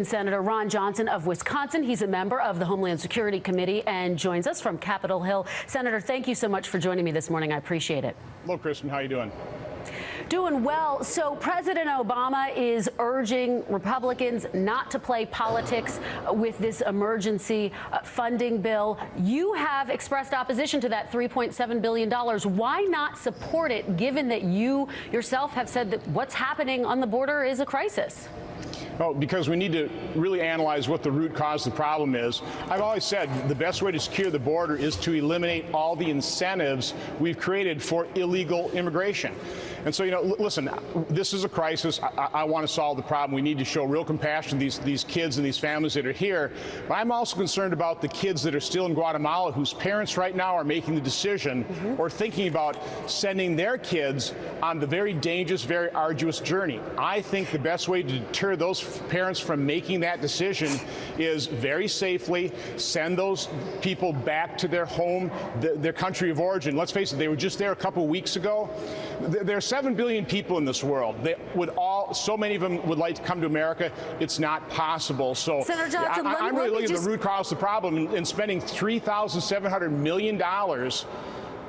Senator Ron Johnson of Wisconsin. He's a member of the Homeland Security Committee and joins us from Capitol Hill. Senator, thank you so much for joining me this morning. I appreciate it. Hello, Kristen. How are you doing? Doing well. So President Obama is urging Republicans not to play politics with this emergency funding bill. You have expressed opposition to that $3.7 billion. Why not support it, given that you yourself have said that what's happening on the border is a crisis? Well, because we need to really analyze what the root cause of the problem is. I've always said the best way to secure the border is to eliminate all the incentives we've created for illegal immigration. And so, listen, this is a crisis. I want to solve the problem. We need to show real compassion to these kids and these families that are here. But I'm also concerned about the kids that are still in Guatemala, whose parents right now are making the decision or thinking about sending their kids on the very dangerous, very arduous journey. I think the best way to deter those parents from making that decision is very safely send those people back to their home, their country of origin. Let's face it, they were just there a couple of weeks ago. There are 7 billion people in this world. So many of them would like to come to America. It's not possible. So Senator Johnson, I'm really looking at the root cause of the problem, and spending $3,700 million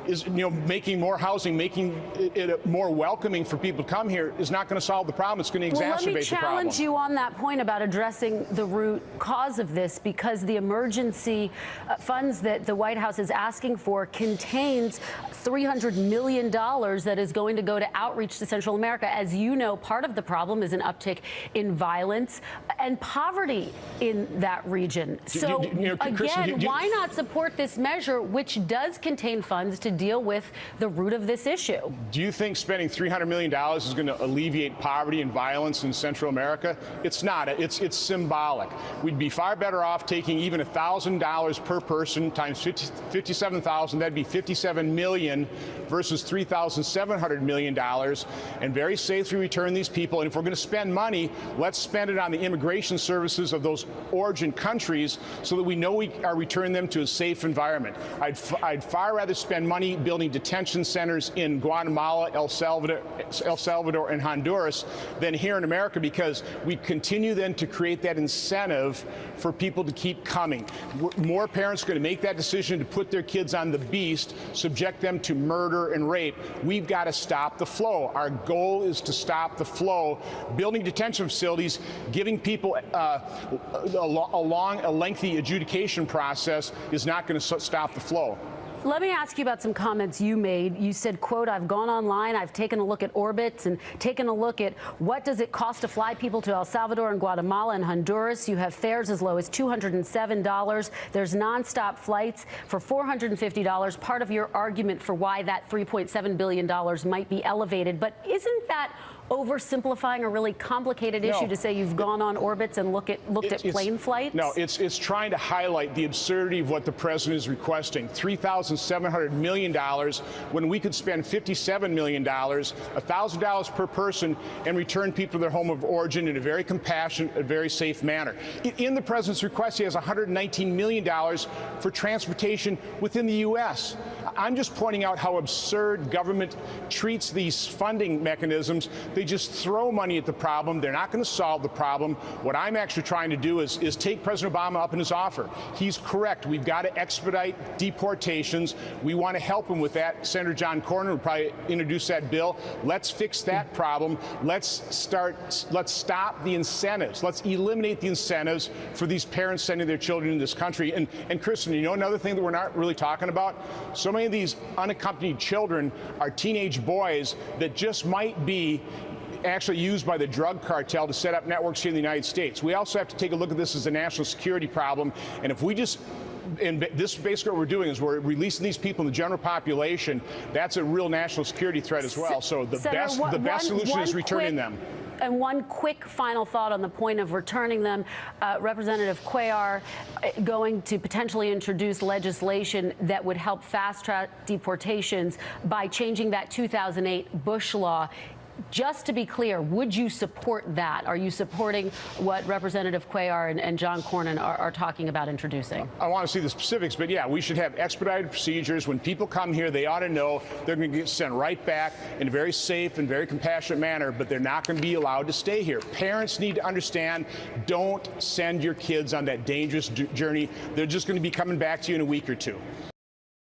is, making more housing, making it more welcoming for people to come here is not going to solve the problem. It's going to exacerbate the problem. Let me challenge you on that point about addressing the root cause of this, because the emergency funds that the White House is asking for contains $300 million that is going to go to outreach to Central America. As you know, part of the problem is an uptick in violence and poverty in that region. So, Kristen, why not support this measure, which does contain funds to deal with the root of this issue? Do you think spending $300 million is going to alleviate poverty and violence in Central America? It's not. It's symbolic. We'd be far better off taking even $1,000 per person times 57,000. That'd be $57 million versus $3,700 million, and very safely return these people. And if we're going to spend money, let's spend it on the immigration services of those origin countries so that we know we are returning them to a safe environment. I'd far rather spend money building detention centers in Guatemala, El Salvador, and Honduras than here in America, because we continue then to create that incentive for people to keep coming. More parents are going to make that decision to put their kids on the beast, subject them to murder and rape. We've got to stop the flow. Our goal is to stop the flow. Building detention facilities, giving people a lengthy adjudication process is not going to stop the flow. Let me ask you about some comments you made. You said, quote, I've gone online, I've taken a look at orbits and taken a look at what does it cost to fly people to El Salvador and Guatemala and Honduras. You have fares as low as $207. There's nonstop flights for $450. Part of your argument for why that $3.7 billion might be elevated. But isn't that oversimplifying a really complicated issue to say you've gone on orbits and looked at plane flights? No, it's trying to highlight the absurdity of what the president is requesting. $3,700 million when we could spend $57 million, $1,000 per person, and return people to their home of origin in a very compassionate, a very safe manner. In the president's request, he has $119 million for transportation within the U.S. I'm just pointing out how absurd government treats these funding mechanisms. They just throw money at the problem. They're not going to solve the problem. What I'm actually trying to do is take President Obama up in his offer. He's correct. We've got to expedite deportations. We want to help him with that. Senator John Cornyn will probably introduce that bill. Let's fix that problem. Let's stop the incentives. Let's eliminate the incentives for these parents sending their children in this country. And Kristen, another thing that we're not really talking about? So many of these unaccompanied children are teenage boys that just might be actually used by the drug cartel to set up networks here in the United States. We also have to take a look at this as a national security problem. And if we just and this basically what we're doing is we're releasing these people in the general population. That's a real national security threat as well. So the best solution is returning them. And one quick final thought on the point of returning them. Representative Cuellar going to potentially introduce legislation that would help fast-track deportations by changing that 2008 Bush law. Just to be clear, would you support that? Are you supporting what Representative Cuellar and John Cornyn are talking about introducing? I want to see the specifics, but yeah, we should have expedited procedures. When people come here, they ought to know they're going to get sent right back in a very safe and very compassionate manner, but they're not going to be allowed to stay here. Parents need to understand, don't send your kids on that dangerous journey. They're just going to be coming back to you in a week or two.